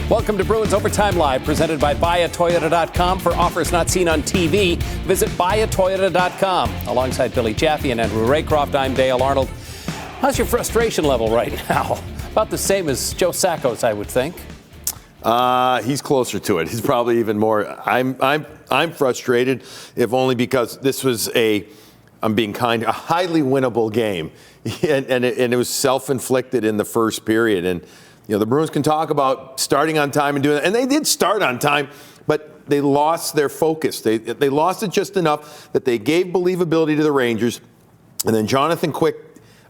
Welcome to Bruins Overtime Live, presented by BuyAToyota.com. For offers not seen on TV, visit BuyAToyota.com. Alongside Billy Jaffe and Andrew Raycroft, I'm Dale Arnold. How's your frustration level right now? About the same as Joe Sacco's, I would think. He's closer to it. He's probably even more. I'm frustrated, if only because this was I'm being kind, a highly winnable game, and it was self-inflicted in the first period. And the Bruins can talk about starting on time and doing that, and they did start on time, but they lost their focus. They lost it just enough that they gave believability to the Rangers, and then Jonathan Quick.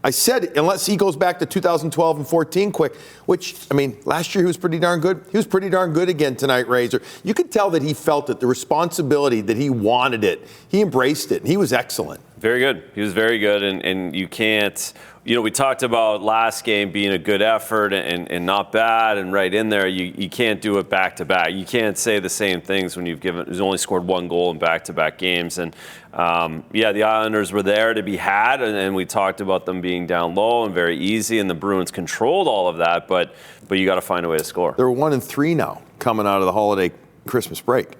I said, unless he goes back to 2012 and 14 Quick, which, last year he was pretty darn good. He was pretty darn good again tonight, Razor. You could tell that he felt it, the responsibility, that he wanted it. He embraced it, and he was excellent. Very good. He was very good, and you can't, we talked about last game being a good effort and not bad and right in there. You can't do it back-to-back. You can't say the same things when you've only scored one goal in back-to-back games. And, the Islanders were there to be had, and we talked about them being down low and very easy, and the Bruins controlled all of that, but you got to find a way to score. They're 1-3 now coming out of the holiday Christmas break.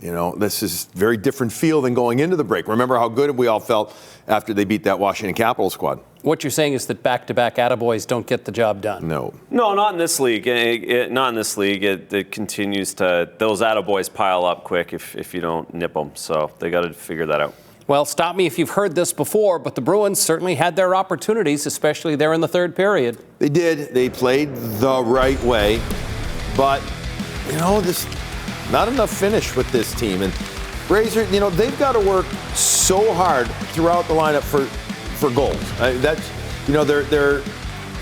This is a very different feel than going into the break. Remember how good we all felt after they beat that Washington Capitals squad. What you're saying is that back-to-back attaboys don't get the job done. No, not in this league. Not in this league. It continues to, those attaboys pile up quick if you don't nip them. So they got to figure that out. Well, stop me if you've heard this before, but the Bruins certainly had their opportunities, especially there in the third period. They did. They played the right way. But, this not enough finish with this team. And Razor, they've got to work so hard throughout the lineup for goals.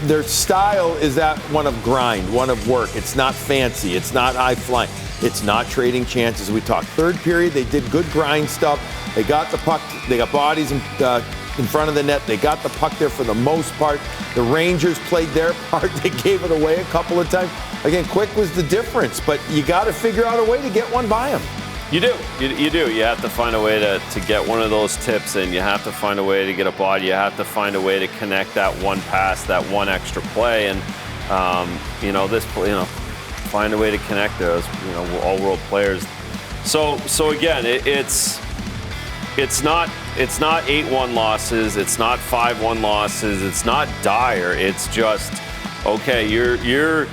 Their style is that one of grind, one of work. It's not fancy. It's not high flying. It's not trading chances. We talked third period. They did good grind stuff. They got the puck. They got bodies in front of the net. They got the puck there for the most part. The Rangers played their part. They gave it away a couple of times. Again, Quick was the difference, but you got to figure out a way to get one by him. You do. You do. You have to find a way to get one of those tips in. You have to find a way to get a body. You have to find a way to connect that one pass, that one extra play. And, find a way to connect those, all-world players. So again, it's not 8-1 losses. It's not 5-1 losses. It's not dire. It's just, okay, your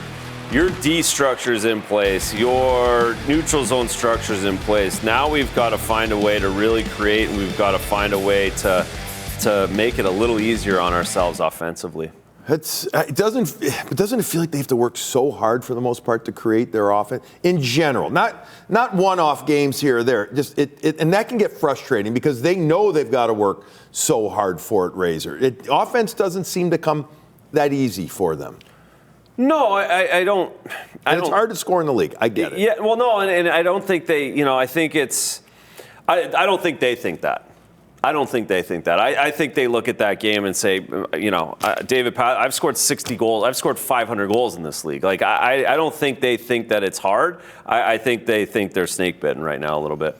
D structure's in place. Your neutral zone structure's in place. Now we've got to find a way to really create, and we've got to find a way to make it a little easier on ourselves offensively. It doesn't feel like they have to work so hard for the most part to create their offense in general. Not one-off games here or there. And that can get frustrating because they know they've got to work so hard for it, Razor. Offense doesn't seem to come that easy for them. No, I don't. It's hard to score in the league. I get it. Yeah, well, no, and I don't think they. I think it's. I don't think they think that. I don't think they think that. I think they look at that game and say, David, I've scored 60 goals. I've scored 500 goals in this league. Like, I don't think they think that it's hard. I think they think they're snake bitten right now a little bit.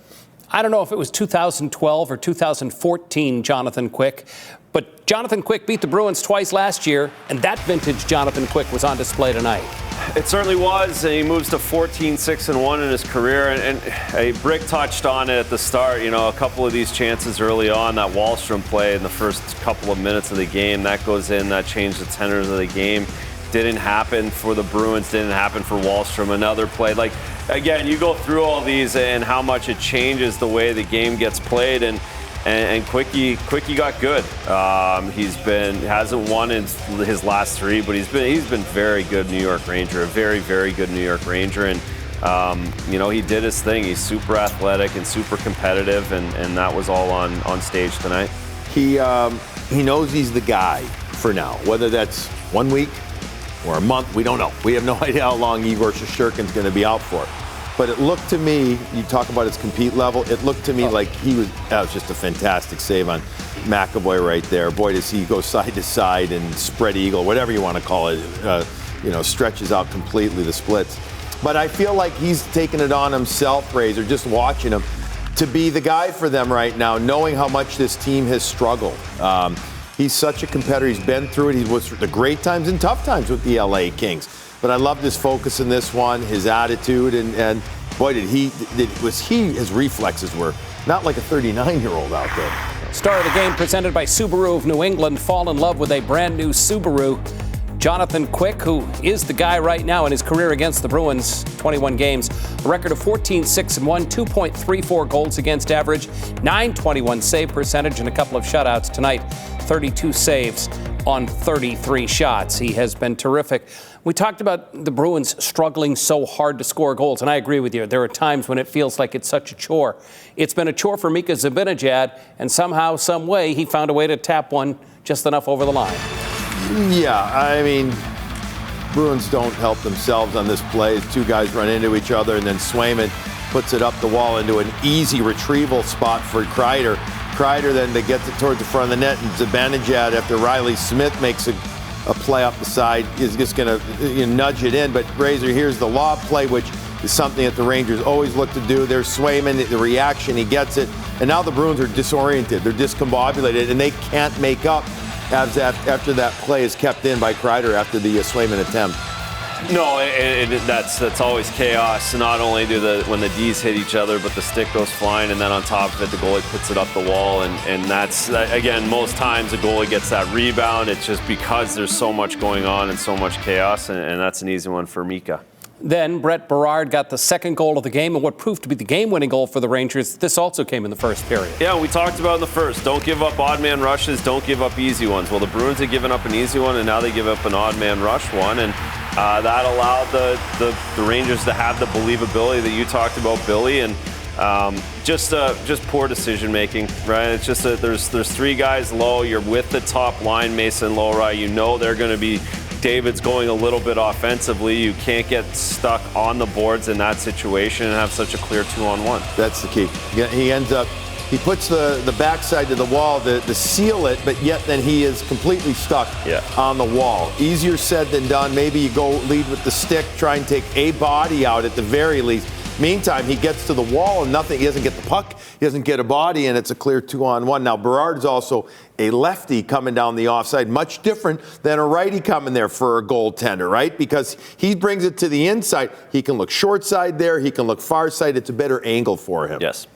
I don't know if it was 2012 or 2014 Jonathan Quick, but Jonathan Quick beat the Bruins twice last year, and that vintage Jonathan Quick was on display tonight. It certainly was, and he moves to 14-6-1 in his career, and Brick touched on it at the start. A couple of these chances early on, that Wahlstrom play in the first couple of minutes of the game, that goes in, that changed the tenor of the game. Didn't happen for the Bruins, didn't happen for Wahlstrom. Another play, again, you go through all these and how much it changes the way the game gets played, and Quickie got good. Hasn't won in his last three, but he's been very good New York Ranger, a very, very good New York Ranger, and he did his thing. He's super athletic and super competitive, and that was all on stage tonight. He knows he's the guy for now, whether that's 1 week or a month, we don't know. We have no idea how long Igor Shesterkin's going to be out for. But it looked to me, you talk about his compete level, it looked to me like that was just a fantastic save on McAvoy right there. Boy, does he go side to side and spread eagle, whatever you want to call it, stretches out completely the splits. But I feel like he's taken it on himself, Razor, just watching him, to be the guy for them right now, knowing how much this team has struggled. He's such a competitor. He's been through it. He was the great times and tough times with the LA Kings. But I loved his focus in this one, his attitude, and boy, his reflexes were not like a 39-year-old out there. Star of the game presented by Subaru of New England. Fall in love with a brand new Subaru. Jonathan Quick, who is the guy right now in his career against the Bruins, 21 games, a record of 14-6-1, 2.34 goals against average, .921 save percentage, and a couple of shutouts tonight. 32 saves on 33 shots. He has been terrific. We talked about the Bruins struggling so hard to score goals, and I agree with you. There are times when it feels like it's such a chore. It's been a chore for Mika Zibanejad, and somehow, some way, he found a way to tap one just enough over the line. Yeah, I mean, Bruins don't help themselves on this play. Two guys run into each other, and then Swayman puts it up the wall into an easy retrieval spot for Kreider. Kreider then gets it towards the front of the net, and Zibanejad, after Riley Smith makes a play up the side, is just going to nudge it in. But Razor, here's the lob play, which is something that the Rangers always look to do. There's Swayman, the reaction, he gets it. And now the Bruins are disoriented. They're discombobulated, and they can't make up after that play is kept in by Kreider after the Swayman attempt. No, that's always chaos. Not only when the D's hit each other, but the stick goes flying, and then on top of it, the goalie puts it up the wall. And that's, again, most times the goalie gets that rebound. It's just because there's so much going on and so much chaos, and that's an easy one for Mika. Then Brett Berard got the second goal of the game, and what proved to be the game-winning goal for the Rangers. This also came in the first period. Yeah, we talked about in the first. Don't give up odd man rushes. Don't give up easy ones. Well, the Bruins had given up an easy one, and now they give up an odd man rush one, and that allowed the Rangers to have the believability that you talked about, Billy, and just poor decision making, right? It's just that there's three guys low. You're with the top line, Mason Lowry. You know they're going to be. David's going a little bit offensively. You can't get stuck on the boards in that situation and have such a clear 2-on-1. That's the key. He puts the backside to the wall to seal it, but yet then he is completely stuck on the wall. Easier said than done. Maybe you go lead with the stick, try and take a body out at the very least. Meantime, he gets to the wall and nothing. He doesn't get the puck. He doesn't get a body, and it's a clear 2-on-1. Now, Berard's also a lefty coming down the offside, much different than a righty coming there for a goaltender, right? Because he brings it to the inside. He can look short side there. He can look far side. It's a better angle for him. Yes.